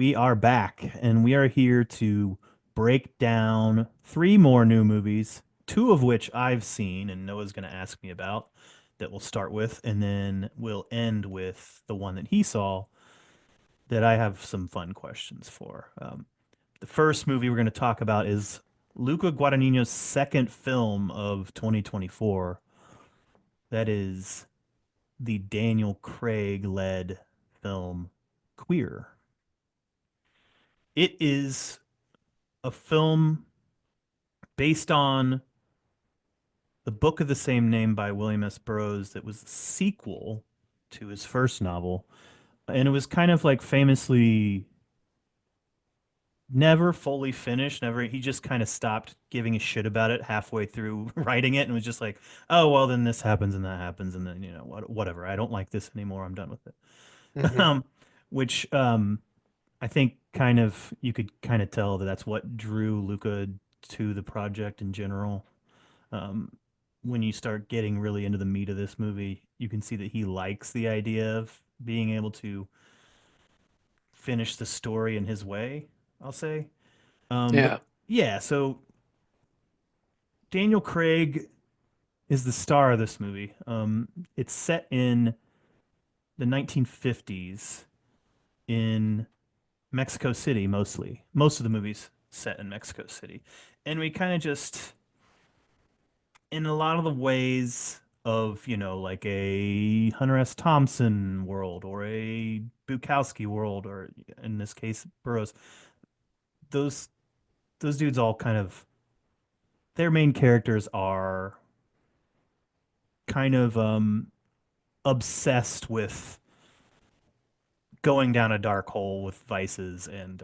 We are back and we are here to break down three more new movies, two of which I've seen and Noah's going to ask me about that we'll start with, and then we'll end with the one that he saw that I have some fun questions for. The first movie we're going to talk about is Luca Guadagnino's second film of 2024. That is the Daniel Craig led film Queer. It is a film based on the book of the same name by William S. Burroughs that was a sequel to his first novel. And it was kind of like famously never fully finished. Never, he just kind of stopped giving a shit about it halfway through writing it and was just like, oh, well, then this happens and that happens. And then, whatever. I don't like this anymore. I'm done with it. Hmm. Um, which I think kind of you could kind of tell that that's what drew Luca to the project in general. Um, when you start getting really into the meat of this movie, you can see that he likes the idea of being able to finish the story in his way, I'll say. But Yeah. yeah, so Daniel Craig is the star of this movie. It's set in the 1950s in Mexico City mostly. Most of the movie's set in Mexico City. And we kind of just in a lot of the ways of, like a Hunter S. Thompson world or a Bukowski world, or in this case, Burroughs, those those dudes all kind of their main characters are kind of obsessed with going down a dark hole with vices, and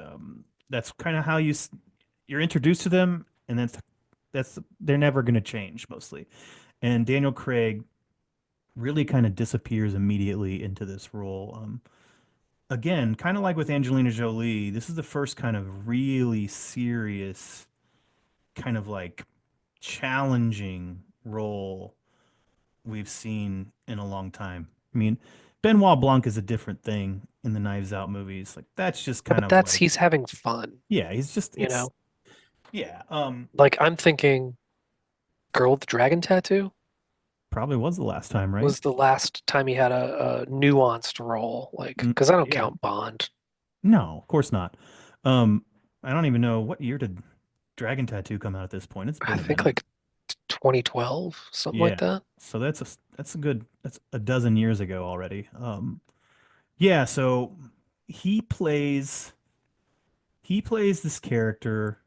that's kind of how you're introduced to them, and that's they're never going to change mostly. And Daniel Craig really kind of disappears immediately into this role. Again, kind of like with Angelina Jolie, this is the first kind of really serious, kind of like challenging role we've seen in a long time. I mean, Benoit Blanc is a different thing in the Knives Out movies. Like that's just Yeah, kind but of that's like, he's having fun, yeah, he's just you know? yeah, Like I'm thinking Girl with the Dragon Tattoo probably was the last time, right? was the last time he had a nuanced role, like because I don't Yeah. count Bond. No, of course not. Um, I don't even know what year did Dragon Tattoo come out at this point. It's I been a think minute. like 2012, something like Yeah. that. So that's a dozen years ago already. Yeah, so he plays he plays this character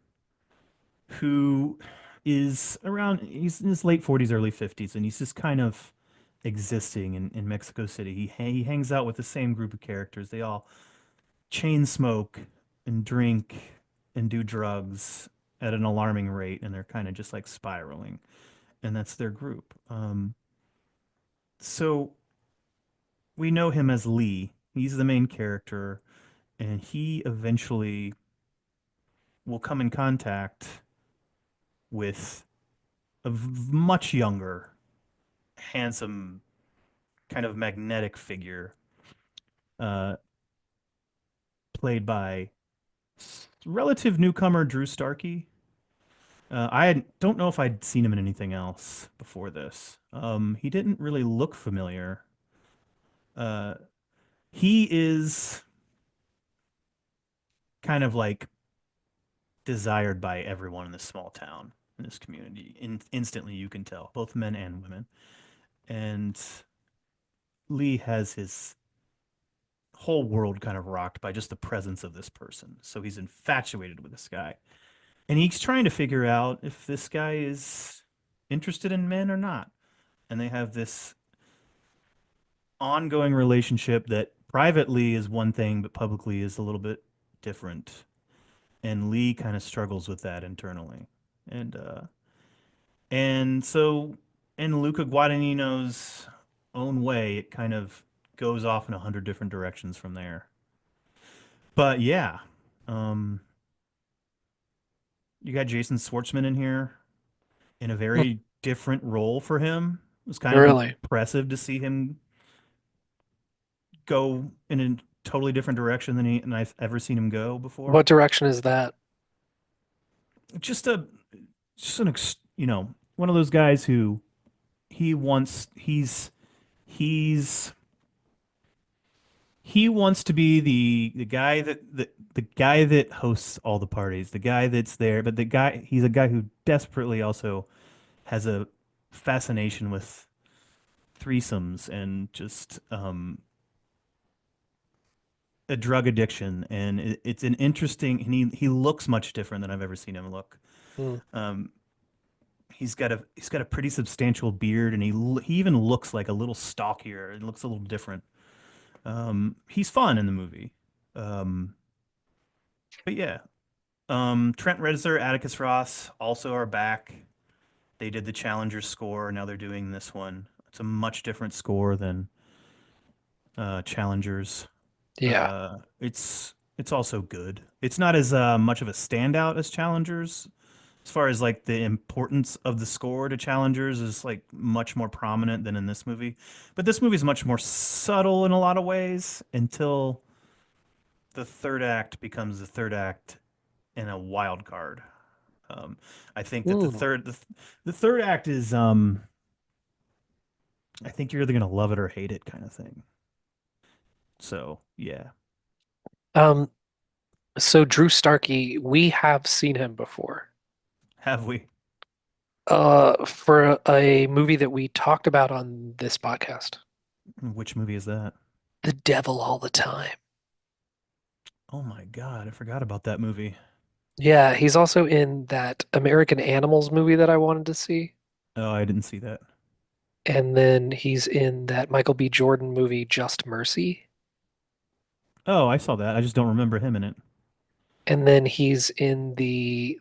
who is around he's in his late 40s, early 50s, and he's just kind of existing in Mexico City. He hangs out with the same group of characters. They all chain smoke and drink and do drugs at an alarming rate, and they're kind of just like spiraling. And that's their group. So we know him as Lee. He's the main character, and he eventually will come in contact with a much younger, handsome, kind of magnetic figure, uh, played by relative newcomer Drew Starkey. Don't know if I'd seen him in anything else before this. He didn't really look familiar. Uh, he is kind of like desired by everyone in this small town, in this community. Instantly, you can tell, both men and women. And Lee has his whole world kind of rocked by just the presence of this person. So he's infatuated with this guy. And he's trying to figure out if this guy is interested in men or not. And they have this ongoing relationship that privately is one thing, but publicly is a little bit different. And Lee kind of struggles with that internally. And so in Luca Guadagnino's own way, it kind of goes off in 100 different directions from there. But yeah, um, you got Jason Schwartzman in here in a Hmm. very different role for him. It was kind of Really? impressive to see him go in a totally different direction than I've ever seen him go before. What direction is that? Just a just one of those guys who he wants he's he wants to be the guy the guy that hosts all the parties, the guy that's there, but he's a guy who desperately also has a fascination with threesomes and just a drug addiction, and it's an interesting. And he looks much different than I've ever seen him look. Hmm, Um, he's got a pretty substantial beard, and he even looks like a little stockier. It looks a little different. He's fun in the movie. Um, but yeah, Trent Reznor, Atticus Ross also are back. They did the Challenger score. Now they're doing this one. It's a much different score than Challengers. yeah. It's also good. It's not as much of a standout as Challengers, as far as like the importance of the score to Challengers is like much more prominent than in this movie. But this movie is much more subtle in a lot of ways until the third act becomes the third act in a wild card. Um, I think that Hmm. the third act is I think you're either gonna love it or hate it kind of thing. So yeah, Um, so Drew Starkey, we have seen him before. have we? For a movie that we talked about on this podcast, Which movie is that? The Devil All the Time. Oh my God, I forgot about that movie. Yeah, he's also in that American Animals movie that I wanted to see. Oh, I didn't see that. And then he's in that Michael B. Jordan movie, Just Mercy. Oh, I saw that. I just don't remember him in it. And then he's in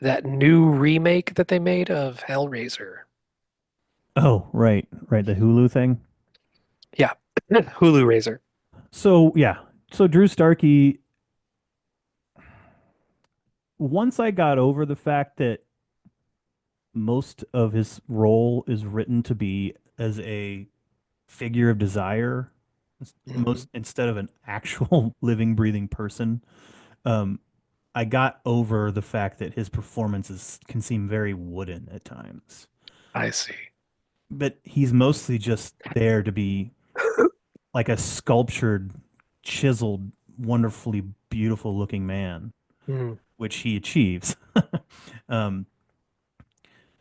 that new remake that they made of Hellraiser. Oh, right, the Hulu thing. Yeah, Hulu Raiser. So yeah, so Drew Starkey. Once I got over the fact that most of his role is written to be as a figure of desire, Hmm. most instead of an actual living, breathing person, um, I got over the fact that his performances can seem very wooden at times. I see. But he's mostly just there to be like a sculptured, chiseled, wonderfully beautiful looking man, Mm, which he achieves. um,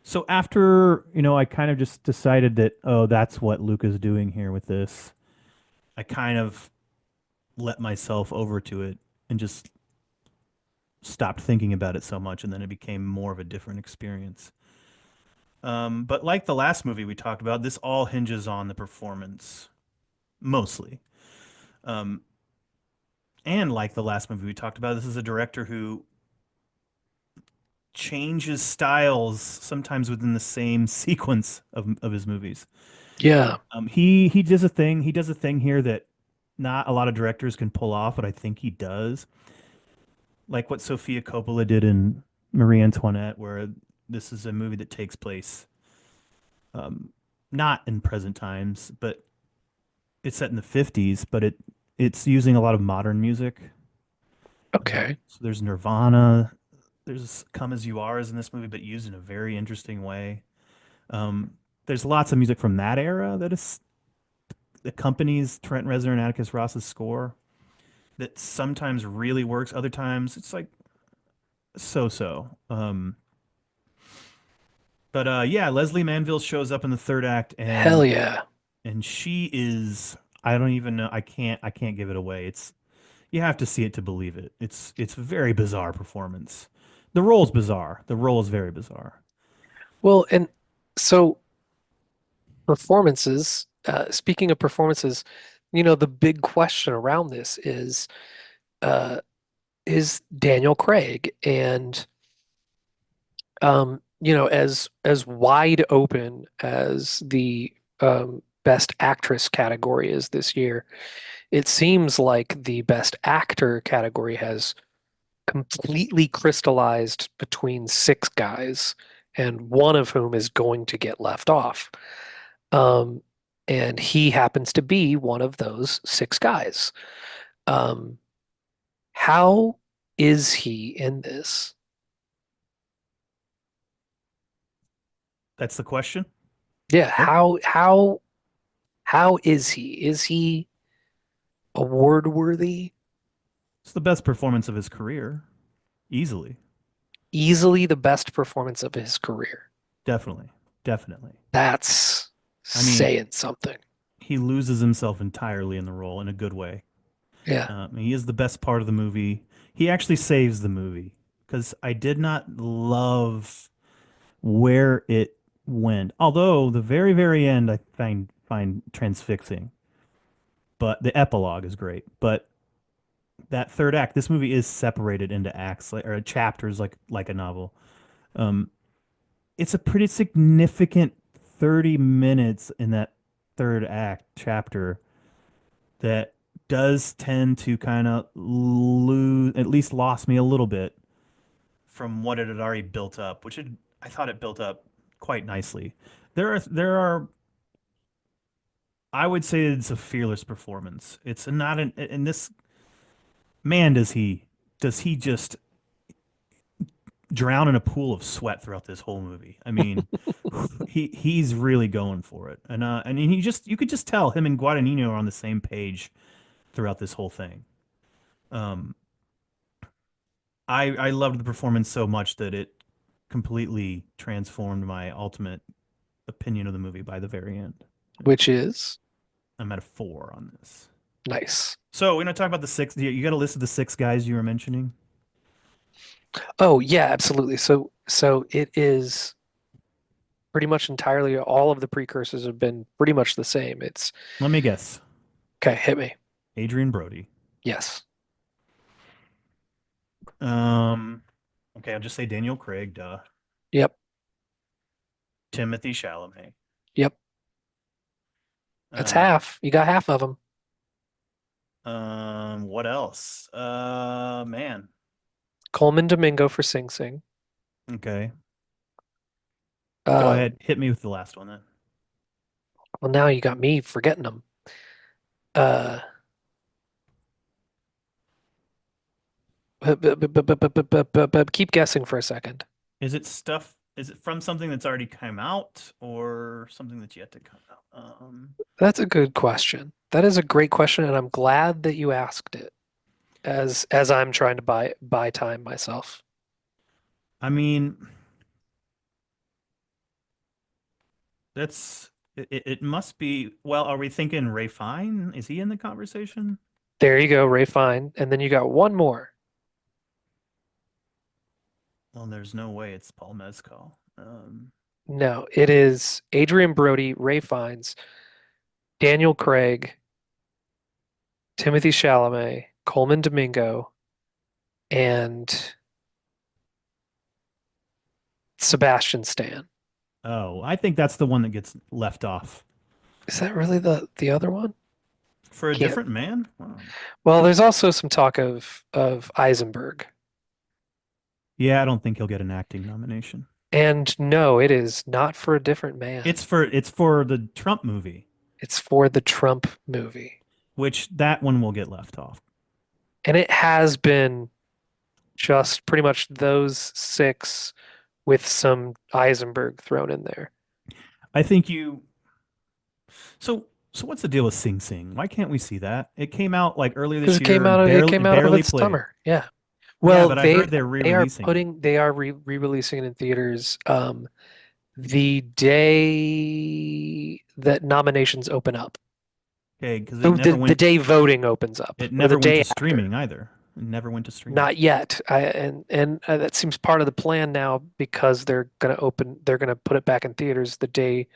so after, I kind of just decided that, oh, that's what Luca's doing here with this. I kind of let myself over to it and just stopped thinking about it so much, and then it became more of a different experience. But like the last movie we talked about, this all hinges on the performance mostly. Um, and like the last movie we talked about, this is a director who changes styles sometimes within the same sequence of his movies. yeah. He does a thing. He does a thing here that not a lot of directors can pull off, but I think he does. Like what Sofia Coppola did in Marie Antoinette, where this is a movie that takes place um, not in present times, but it's set in the 50s, but it's using a lot of modern music. Okay. So there's Nirvana, there's Come As You Are is in this movie, but used in a very interesting way. Um, there's lots of music from that era that accompanies Trent Reznor and Atticus Ross's score that sometimes really works, other times it's like so-so. But yeah, Leslie Manville shows up in the third act, Hell and yeah. she is, I don't even know, I can't give it away. It's You have to see it to believe it. It's a very bizarre performance. The role's bizarre. The role is very bizarre. Well, and so performances, speaking of performances, the big question around this uh, is Daniel Craig. And as wide open as the best actress category is this year, it seems like the best actor category has completely crystallized between six guys, and one of whom is going to get left off. Um, and he happens to be one of those six guys. Um, how is he in this? That's the question. Yeah, Oh, how is he? Is he award worthy? it's the best performance of his career, easily. Easily the best performance of his career. Definitely, definitely. That's I mean, saying something. he loses himself entirely in the role in a good way. Yeah, He is the best part of the movie. He actually saves the movie because I did not love where it went. Although the very, very end I find transfixing, but the epilogue is great. But that third act, this movie is separated into acts like, or chapters like a novel. Um, it's a pretty significant 30 minutes in that third act chapter that does tend to kind of lose, at least lost me a little bit from what it had already built up, I thought it built up quite nicely. There are I would say it's a fearless performance. It's not an and this man does he just drown in a pool of sweat throughout this whole movie. I mean, he's really going for it, and you could just tell him and Guadagnino are on the same page throughout this whole thing. Um, I loved the performance so much that it completely transformed my ultimate opinion of the movie by the very end. which is I'm at a 4 on this. nice. So we're gonna talk about the six. You got a list of the six guys you were mentioning. Oh, yeah, absolutely. So it is pretty much entirely all of the precursors have been pretty much the same. It's Let me guess. okay, hit me. Adrian Brody. Yes. Um, okay, I'll just say Daniel Craig. Duh. Yep. Timothy Chalamet. Yep. That's Uh, half. You got half of them. what else? Man. Coleman Domingo for Sing Sing. Okay, go Um, ahead. Hit me with the last one then. well, now you got me forgetting them. Uh, keep guessing for a second. Is it stuff? Is it from something that's already come out or something that's yet to come out? That's a good question. That is a great question, and I'm glad that you asked it as I'm trying to buy time myself. I mean, that's it must be. Well, are we thinking Ray Fine? Is he in the conversation? There you go, Ray Fine. And then you got one more. Well, there's no way it's Paul Mescal. No, it is Adrian Brody, Ray Fiennes, Daniel Craig, Timothy Chalamet, Coleman Domingo, and Sebastian Stan. Oh, I think that's the one that gets left off Is that really the other one? for a Can't. different man. Wow. Well, there's also some talk of Eisenberg. Yeah, I don't think he'll get an acting nomination. And no, it is not for a different man. It's for the Trump movie, It's for the Trump movie. which that one will get left off. And it has been just pretty much those six with some Eisenberg thrown in there. I think you. So what's the deal with Sing Sing? Why can't we see that? It came out like earlier Because this year and it barely came it out of barely its played. summer. Yeah. Yeah, Well, but I heard they're they are re-releasing it. putting they are re-releasing it in theaters the day that nominations open up. Okay, because So the day voting opens up it or the never went day to after. streaming either. It never went to streaming. Not yet. And that seems part of the plan now because they're gonna put it back in theaters the day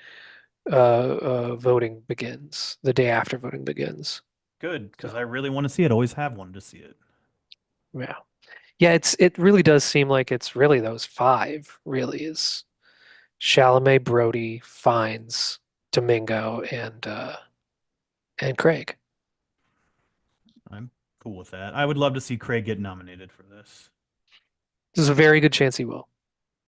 voting begins, the day after voting begins. Good, because So I really want to see it. Always have wanted to see it. yeah. Yeah, it really does seem like it's really those five, really is Chalamet, Brody, Fiennes, Domingo, and Craig. I'm cool with that. I would love to see Craig get nominated for this. There's a very good chance he will.